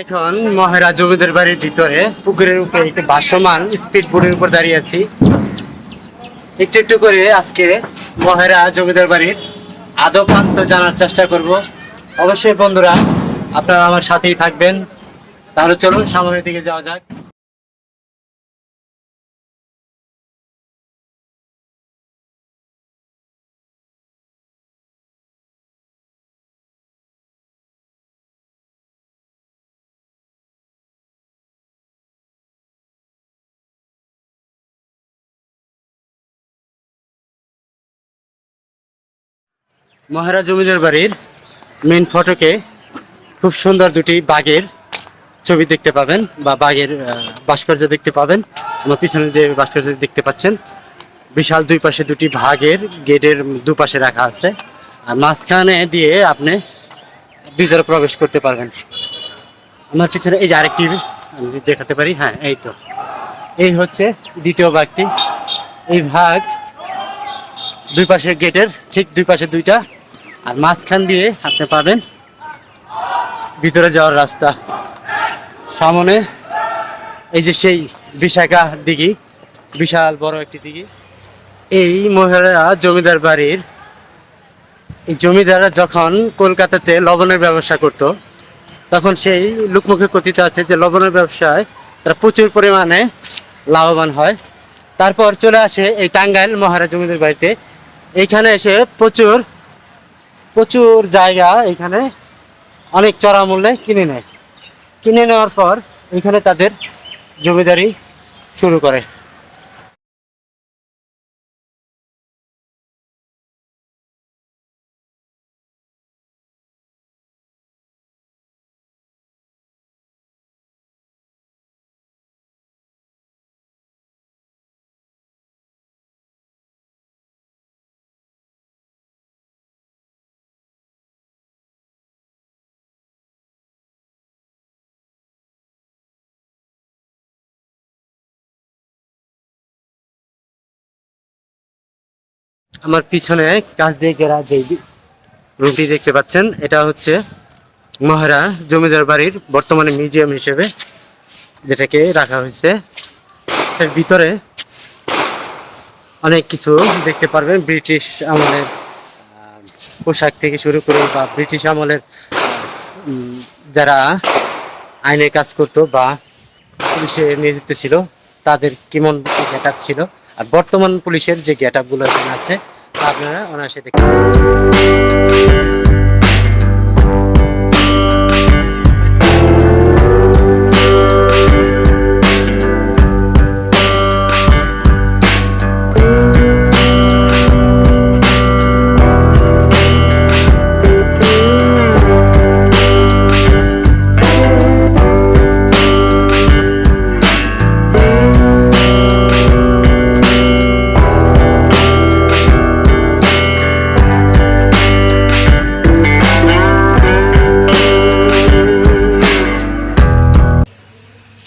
এখন মহেরা জমিদার বাড়ির ভিতরে পুকুরের উপরে একটি ভাসমান স্পিড বোটের উপর দাঁড়িয়ে আছি। একটু একটু করে আজকে মহেরা জমিদার বাড়ির আদব প্রান্ত জানার চেষ্টা করব। অবশ্যই বন্ধুরা আপনারা আমার সাথেই থাকবেন। তাহলে চলুন সামনের দিকে যাওয়া যাক। মহেরা জমিদার বাড়ির মেন ফটকে খুব সুন্দর দুটি বাঘের ছবি দেখতে পাবেন বা বাঘের ভাস্কর্য দেখতে পাবেন। আমার পিছনে যে ভাস্কর্য দেখতে পাচ্ছেন, বিশাল দুই পাশে দুটি বাঘের গেটের দুপাশে রাখা আছে, আর মাঝখানে দিয়ে আপনি ভিতরে প্রবেশ করতে পারবেন। আমার পিছনে এই যে আরেকটি আমি যদি দেখাতে পারি, হ্যাঁ এই তো, এই হচ্ছে দ্বিতীয় বাঘটি। এই বাঘ দুই পাশের গেটের ঠিক দুই পাশে দুইটা, আর মাঝখান দিয়ে আপনি পাবেন ভিতরে যাওয়ার রাস্তা। সামনে এই যে সেই বিশাখা দিঘি, বিশাল বড় একটি দিঘি। এই মহিলা জমিদার বাড়ির এই জমিদাররা যখন কলকাতাতে লবণের ব্যবসা করত, তখন সেই লোকমুখে কথিত আছে যে লবণের ব্যবসায় তারা প্রচুর পরিমাণে লাভবান হয়। তারপর চলে আসে এই টাঙ্গাইল মহারাজ জমিদার বাড়িতে। এইখানে এসে প্রচুর প্রচুর জায়গা এখানে অনেক চড়া মূল্যে কিনে নেয়। কিনে নেওয়ার পর এখানে তাদের জমিদারি শুরু করে। আমার পিছনে কাঁচ দিয়ে ঘেরা যে রুমটি দেখতে পাচ্ছেন, এটা হচ্ছে মহারা জমিদার বাড়ির বর্তমানে মিউজিয়াম হিসেবে যেটাকে রাখা হয়েছে। এর ভিতরে অনেক কিছু দেখতে পারবেন, ব্রিটিশ আমলের পোশাক থেকে শুরু করে বা ব্রিটিশ আমলের যারা আইনের কাজ করতো বা পুলিশে নিয়োজিত ছিল তাদের কেমন গেট আপ ছিল, আর বর্তমান পুলিশের যে গেট আপ গুলো এখানে আছে তা আপনারা অনায়াসে দেখতে পাবেন।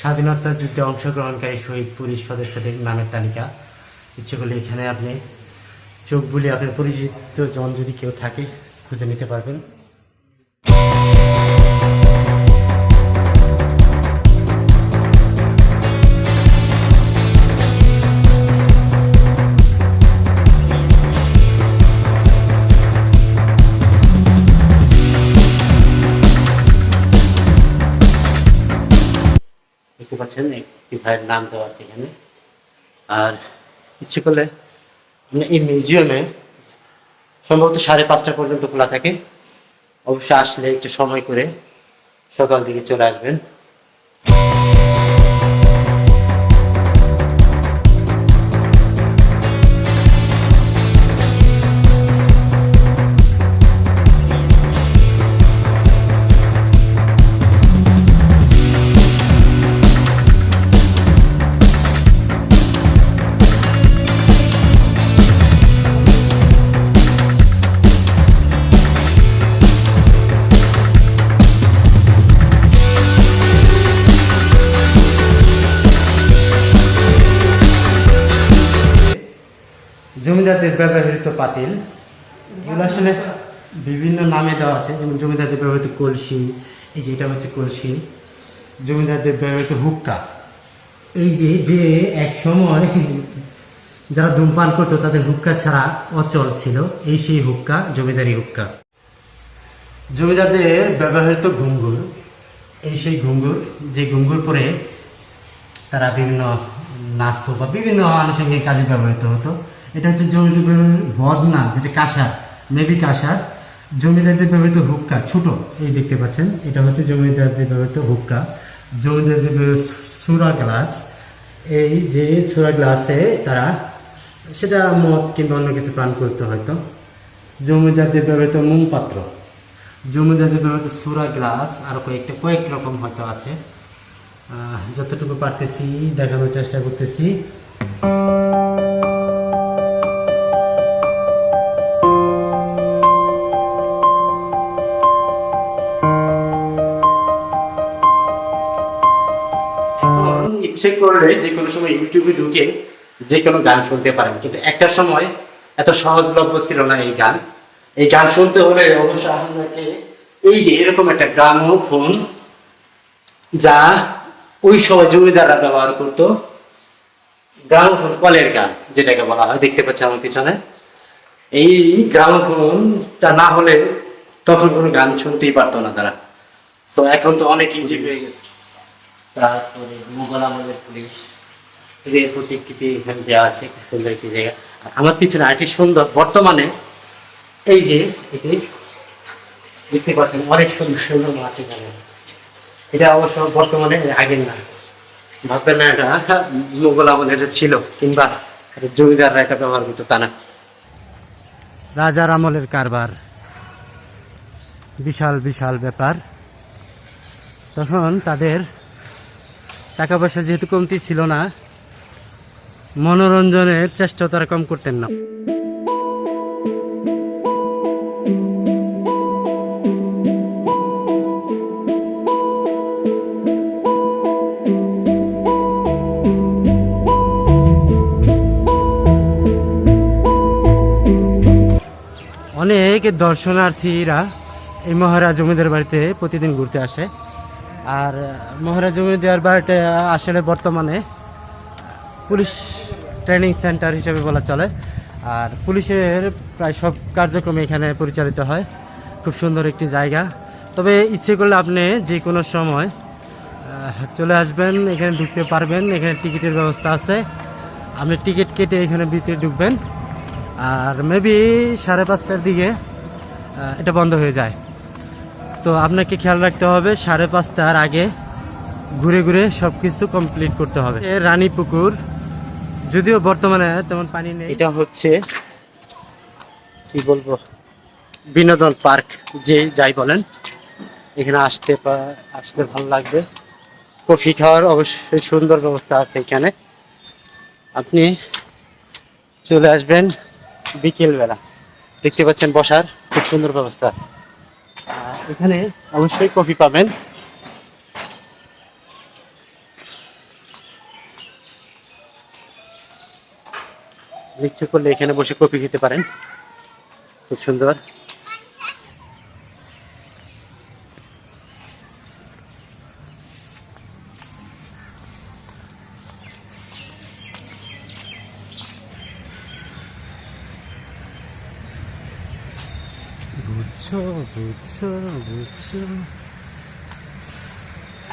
স্বাধীনতা যুদ্ধে অংশগ্রহণকারী শহীদ পুলিশ সদস্যদের নামের তালিকা। ইচ্ছে করলে এখানে আপনি চোখ বুলিয়ে আপনার পরিচিত জন যদি কেউ থাকে খুঁজে নিতে পারবেন। দেখতে পাচ্ছেন একটি ভাইয়ের নাম দেওয়া আছে এখানে। আর ইচ্ছে করলে এই মিউজিয়ামে সম্ভবত 5:30 পর্যন্ত খোলা থাকে। অবশ্যই আসলে একটু সময় করে সকাল দিকে চলে আসবেন। জমিদারদের ব্যবহৃত পাতিল, এগুলো আসলে বিভিন্ন নামে দেওয়া আছে। যেমন জমিদারদের ব্যবহৃত কলসি, এই যে এটা হচ্ছে কলসি, জমিদারদের ব্যবহৃত হুক্কা। এই যে যে এক সময় যারা ধূমপান করতো তাদের হুক্কা ছাড়া অচল ছিল, এই সেই হুক্কা, জমিদারি হুক্কা। জমিদারদের ব্যবহৃত ঘুঙ্গুর, এই সেই ঘুঙ্গুর, যে ঘুঙ্গুর পরে তারা বিভিন্ন নাচতো বা বিভিন্ন আনুষঙ্গিক কাজে ব্যবহৃত হতো। এটা হচ্ছে জমিদার বদনা, যেটা কাঁসার, মেবি কাঁসার। জমিদারদের ব্যবহৃত হুক্কা ছোট, এই দেখতে পাচ্ছেন, এটা হচ্ছে জমিদারদের ব্যবহৃত হুক্কা। জমিদারদের ব্যবহৃত সুরা গ্লাস, এই যে সুরা গ্লাসে তারা সেটা মদ কিংবা অন্য কিছু পান করতে হয়তো। জমিদারদের ব্যবহৃত মোম পাত্র, জমিদারদের ব্যবহৃত সুরা গ্লাস, আরো কয়েক রকম হয়তো আছে। যতটুকু পারতেছি দেখানোর চেষ্টা করতেছি। ইচ্ছে করলে যে কোনো সময় ইউটিউবে ঢুকে যে কোনো গান শুনতে পারেন, কিন্তু একটা সময় এত সহজলভ্য ছিল না এই গান। এই গান শুনতে হলে অবশ্যই আপনাকে এই যে এরকম একটা গ্রামোফোন, যা ওই সময় জমিদাররা ব্যবহার করতো, গ্রামোফোন, কলের গান যেটাকে বলা হয়, দেখতে পাচ্ছি আমার পিছনে। এই গ্রামোফোনটা না হলে তখন কোনো গান শুনতেই পারতো না তারা। তো এখন তো অনেক ইজি হয়ে গেছে। তারপরে মুঘল আমলের পুলিশ, এদের প্রতিকৃতি এখানে দেওয়া আছে, খুব সুন্দর একটি জায়গা। আমার পিছনে আরেকটি সুন্দর, বর্তমানে এই যে এটি দেখতে পাচ্ছেন, অনেক সুন্দর সুন্দর মাছ এখানে। এটা অবশ্য বর্তমানে আগের না, ভাববেন না এটা মুঘল আমলের ছিল কিংবা জমিদাররা এটা ব্যবহার করতো, তা না। রাজার আমলের কারবার, বিশাল বিশাল ব্যাপার। তখন তাদের টাকা পয়সা যেহেতু কমতি ছিল না, মনোরঞ্জনের চেষ্টা তারা কম করতেন না। অনেক দর্শনার্থীরা এই মহারাজ জমিদার বাড়িতে প্রতিদিন ঘুরতে আসে। আর মহারাজ জমিদার বাড়িটা আসলে বর্তমানে পুলিশ ট্রেনিং সেন্টার হিসেবে বলা চলে। আর পুলিশের প্রায় সব কার্যক্রম এখানে পরিচালিত হয়। খুব সুন্দর একটি জায়গা। তবে ইচ্ছে করলে আপনি যে কোনো সময় চলে আসবেন, এখানে ঢুকতে পারবেন। এখানে টিকিটের ব্যবস্থা আছে, আপনি টিকিট কেটে এখানে ভিতরে ঢুকবেন। আর মেবি 5:30টার দিকে এটা বন্ধ হয়ে যায়। তো আপনাকে খেয়াল রাখতে হবে 5:30টার আগে ঘুরে ঘুরে সব কিছু কমপ্লিট করতে হবে। রানী পুকুর, যদিও বর্তমানে তেমন পানি নেই। এটা হচ্ছে কি বলবো, বিনোদন পার্ক, যে যাই বলেন, এখানে আসলে ভালো লাগবে। কফি খাওয়ার অবশ্যই সুন্দর ব্যবস্থা আছে এখানে। আপনি চলে আসবেন বিকেল বেলা, দেখতে পাচ্ছেন বসার খুব সুন্দর ব্যবস্থা আছে। এখানে অবশ্যই কফি পাবেন। ইচ্ছে করলে এখানে বসে কফি খেতে পারেন, খুব সুন্দর। বুঝছো বুঝছো বুঝছো,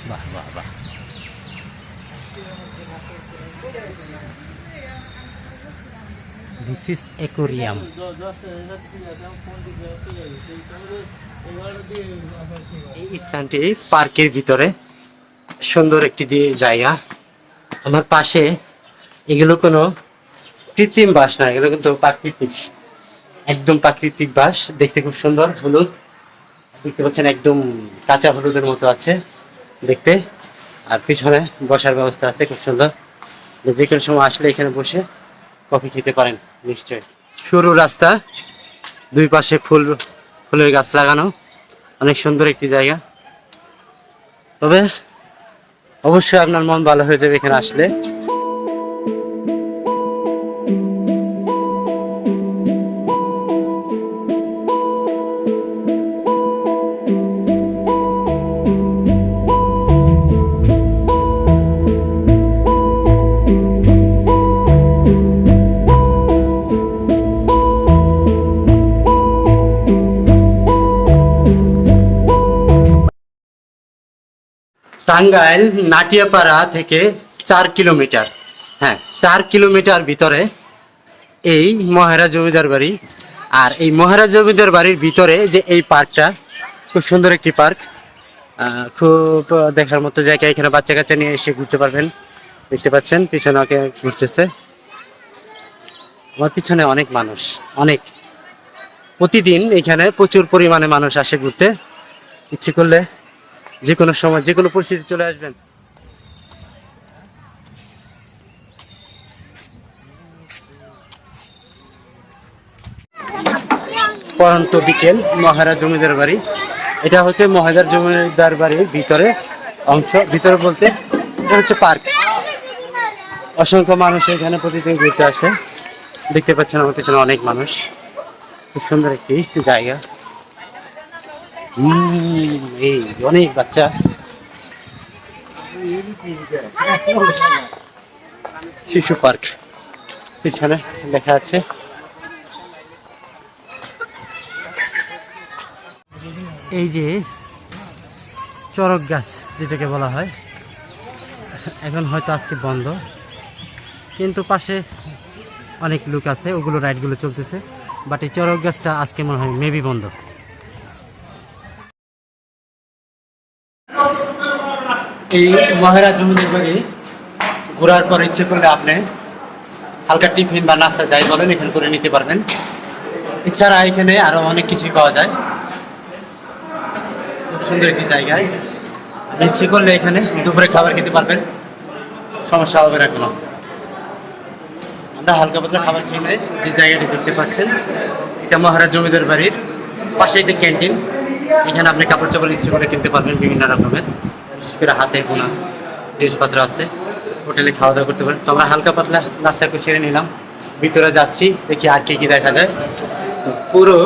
বাহ বাহ বাহ। This is aquarium. এই স্থানটি পার্কের ভিতরে সুন্দর একটি জায়গা। আমার পাশে এগুলো কোনো কৃত্রিম বাস না, এগুলো কিন্তু প্রাকৃতিক, একদম প্রাকৃতিক বাস। দেখতে খুব সুন্দর, হলুদ দেখতে পাচ্ছেন, একদম কাঁচা হলুদের মতো আছে দেখতে। আর পিছনে বসার ব্যবস্থা আছে খুব সুন্দর, যে কোনো সময় আসলে এখানে বসে কফি খেতে পারেন নিশ্চয়। সরু রাস্তা, দুই পাশে ফুলের গাছ লাগানো, অনেক সুন্দর একটি জায়গা। তবে অবশ্যই আপনার মন ভালো হয়ে যাবে এখানে আসলে। টাঙ্গাইল নাটিয়াপাড়া থেকে 4 কিলোমিটার, হ্যাঁ 4 কিলোমিটার ভিতরে এই মহারাজ জমিদার বাড়ি। আর এই মহারাজ জমিদার বাড়ির ভিতরে যে এই পার্কটা, খুব সুন্দর একটি পার্ক, খুব দেখার মতো জায়গা। এখানে বাচ্চা কাচ্চা নিয়ে এসে ঘুরতে পারবেন। দেখতে পাচ্ছেন পিছনে ওকে ঘুরতেছে। আমার পিছনে অনেক মানুষ, অনেক, প্রতিদিন এখানে প্রচুর পরিমাণে মানুষ আসে ঘুরতে। ইচ্ছে করলে যে কোনো সময় যে কোনো পরিস্থিতি চলে আসবেন। পরন্ত বিকেল, মহারাজ জমিদার বাড়ি। এটা হচ্ছে মহারাজ জমিদার বাড়ির ভিতরে অংশ। ভিতরে বলতে এটা হচ্ছে পার্ক। অসংখ্য মানুষ এখানে প্রতিদিন ঘুরতে আসে। দেখতে পাচ্ছেন আমার পিছনে অনেক মানুষ। খুব সুন্দর একটি জায়গা। এই অনেক বাচ্চা। শিশু পার্ক পিছনে লেখা আছে। এই যে চরক গাছ যেটাকে বলা হয়, এখন হয়তো আজকে বন্ধ, কিন্তু পাশে অনেক লোক আছে, ওগুলো রাইডগুলো চলতেছে। বাট এই চরক গাছটা আজকে মনে হয় মেবি বন্ধ। এই মহারাজ জমিদার বাড়ি ঘোরার পর ইচ্ছে করলে আপনি হালকা টিফিন বা নাস্তা যাই বলেন এখানে করে নিতে পারবেন। এছাড়া এখানে আরো অনেক কিছুই পাওয়া যায়। খুব সুন্দর একটি জায়গায় ইচ্ছে করলে এখানে দুপুরে খাবার খেতে পারবেন, সমস্যা হবে না কোনো। আমরা হালকা পাতলা খাবার চিনে যে জায়গাটি দেখতে পাচ্ছেন, এটা মহারাজ জমিদার বাড়ির পাশে একটি ক্যান্টিন। এখানে আপনি কাপড় চাপড় ইচ্ছে করে কিনতে পারবেন বিভিন্ন রকমের, বিশেষ করে হাতে বোনা জিনিসপত্র আছে। হোটেলে খাওয়া দাওয়া করতে পারেন। তো আমরা হালকা পাতলা নাস্তা করে সেরে নিলাম, ভিতরে যাচ্ছি, দেখি আর কি কি দেখা যায়। তো পুরো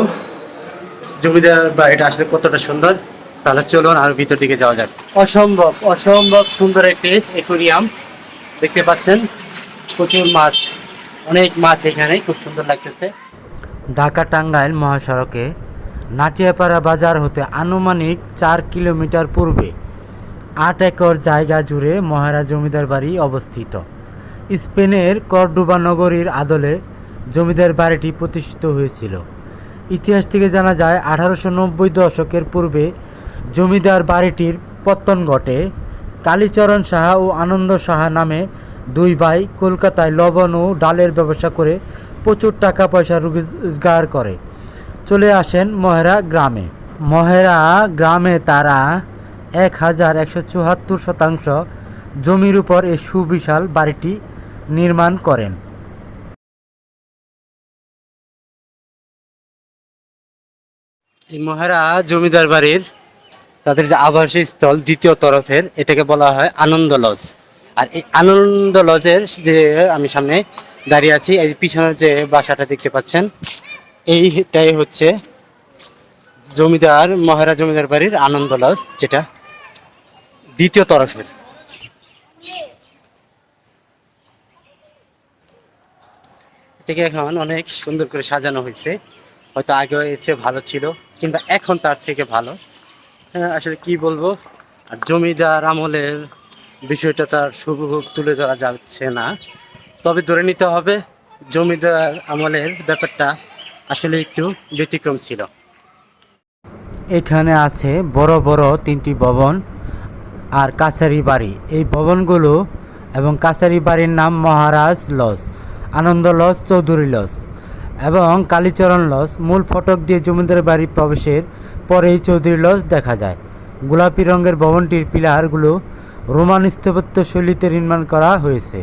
জমিদার বাড়িটা আসলে কতটা সুন্দর, তাহলে চলুন আর ভিতর দিকে যাওয়া যাক। অসম্ভব অসম্ভব সুন্দর একটি অ্যাকোয়ারিয়াম দেখতে পাচ্ছেন। প্রচুর মাছ, অনেক মাছ এখানে, খুব সুন্দর লাগতেছে। ঢাকা টাঙ্গাইল মহাসড়কে নাটিয়াপাড়া বাজার হতে আনুমানিক 4 কিলোমিটার পূর্বে 8 একর জায়গা জুড়ে মহারাজ জমিদার বাড়ি অবস্থিত। স্পেনের কর্ডোবা নগরীর আদলে জমিদার বাড়িটি প্রতিষ্ঠিত হয়েছিল। ইতিহাস থেকে জানা যায় 1890 দশকের পূর্বে জমিদার বাড়িটির পতন ঘটে। কালীচরণ সাহা ও আনন্দ সাহা নামে দুই ভাই কলকাতায় লবণ ও ডালের ব্যবসা করে প্রচুর টাকা পয়সা রোজগার করে চলে আসেন মহেরা গ্রামে। মহেরা গ্রামে তারা 1174 শতাংশ জমির উপর এই সুবিশাল বাড়িটি নির্মাণ করেন। এই মহেরা জমিদার বাড়ির তাদের যে আবাসিক স্থল দ্বিতীয় তরফের, এটাকে বলা হয় আনন্দ লজ। আর এই আনন্দ লজের যে আমি সামনে দাঁড়িয়ে আছি, এই পিছনের যে বাসাটা দেখতে পাচ্ছেন, এইটাই হচ্ছে মহারাজ জমিদার বাড়ির আনন্দ লজ, যেটা দ্বিতীয় তরফের। এটাকে এখন অনেক সুন্দর করে সাজানো হয়েছে। হয়তো আগে এর চেয়ে ভালো ছিল, কিন্তু এখন তার থেকে ভালো। আসলে কি বলবো, আর জমিদার আমলের বিষয়টা তার সুবিধা তুলে ধরা যাচ্ছে না, তবে ধরে নিতে হবে জমিদার আমলের ব্যাপারটা আসলে একটু ব্যতিক্রম ছিল। এখানে আছে বড় বড় 3টি ভবন আর কাছারি বাড়ি। এই ভবনগুলো এবং কাছারি বাড়ির নাম মহারাজ লজ, আনন্দ লজ, চৌধুরী লজ এবং কালীচরণ লজ। মূল ফটক দিয়ে জমিদার বাড়ি প্রবেশের পরেই চৌধুরী লজ দেখা যায়। গোলাপি রঙের ভবনটির পিলারগুলো রোমান স্থাপত্য শৈলীতে নির্মাণ করা হয়েছে।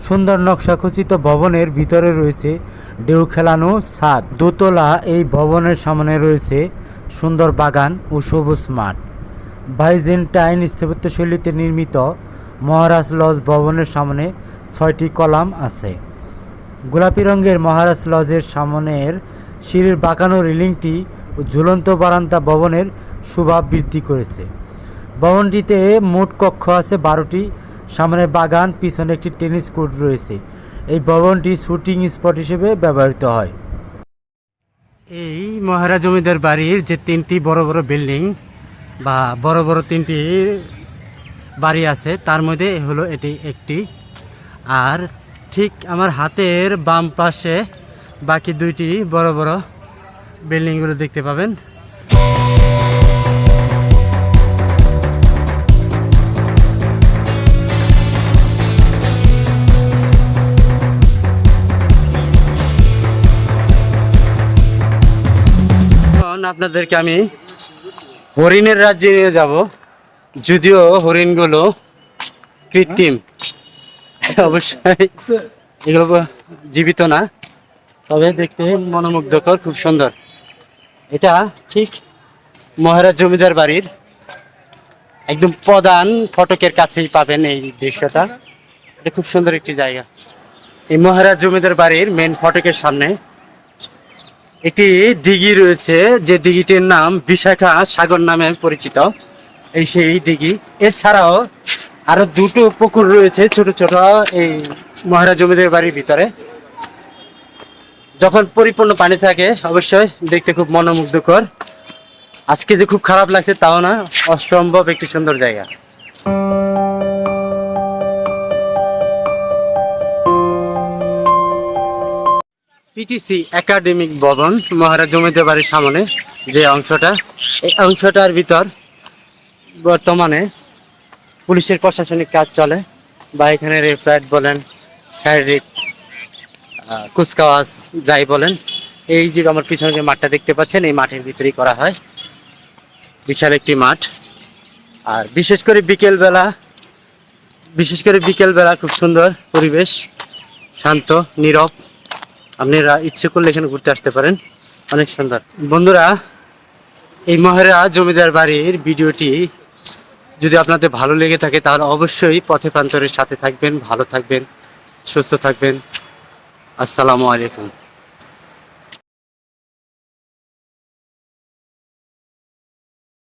সুন্দর নকশাখচিত ভবনের ভিতরে রয়েছে ঢেউ খেলানো ছাদ। দোতলা এই ভবনের সামনে রয়েছে সুন্দর বাগান ও সবুজ মাঠ। বাইজেন্টাইন স্থাপত্য শৈলীতে নির্মিত মহারাজ লজ ভবনের সামনে 6টি কলাম আছে। গোলাপি রঙের মহারাজ লজের সামনের সিঁড়ির বাঁকানো রেলিংটি ও ঝুলন্ত বারান্দা ভবনের শোভা বৃদ্ধি করেছে। ভবনটিতে মোট কক্ষ আছে 12টি। সামনে বাগান, পিছনে একটি টেনিস কোর্ট রয়েছে। এই ভবনটি শুটিং স্পট হিসেবে ব্যবহৃত হয়। এই মহারাজ জমিদার বাড়ির যে 3টি বড় বড় বিল্ডিং বা বড় বড় 3টি বাড়ি আছে, তার মধ্যে হলো এটি একটি। আর ঠিক আমার হাতের বাম পাশে বাকি দুইটি বড় বড় বিল্ডিংগুলো দেখতে পাবেন। আপনাদেরকে আমি হরিণের রাজ্যে নিয়ে যাব, যদিও হরিণগুলো কৃত্রিম, অবশ্যই এগুলো জীবিত না, তবে দেখতে মনোমুগ্ধকর, খুব সুন্দর। এটা ঠিক মহারাজ জমিদার বাড়ির একদম প্রধান ফটকের কাছেই পাবেন এই দৃশ্যটা। এটা খুব সুন্দর একটি জায়গা। এই মহারাজ জমিদার বাড়ির মেন ফটকের সামনে একটি দিঘি রয়েছে, যে দিঘিটির নাম বিশাখা সাগর নামে পরিচিত। এই সেই দিঘি, এছাড়াও আরো দুটো পুকুর রয়েছে ছোট ছোট এই মহারাজ জমিদার বাড়ির ভিতরে। যখন পরিপূর্ণ পানি থাকে অবশ্যই দেখতে খুব মনোমুগ্ধকর। আজকে যে খুব খারাপ লাগছে তাও না, অসম্ভব একটি সুন্দর জায়গা। পিটিসি একাডেমিক ভবন মহারাজ জমিদার বাড়ির সামনে যে অংশটা, এই অংশটার ভিতর বর্তমানে পুলিশের প্রশাসনিক কাজ চলে, বা এখানে রেফারেট বলেন, শারীরিক কুচকাওয়াজ যাই বলেন। এই যে আমার পিছনে যে মাঠটা দেখতে পাচ্ছেন, এই মাঠের ভিতরেই করা হয়। বিশাল একটি মাঠ। আর বিশেষ করে বিকেলবেলা খুব সুন্দর পরিবেশ, শান্ত নীরব। আপনারা ইচ্ছে করলে এখানে ঘুরতে আসতে পারেন, অনেক সুন্দর। বন্ধুরা, এই মহারাজ জমিদার বাড়ির ভিডিওটি যদি আপনাদের ভালো লেগে থাকে তাহলে অবশ্যই পথে প্রান্তরের সাথে থাকবেন, ভালো থাকবেন, সুস্থ থাকবেন। আসসালামু আলাইকুম।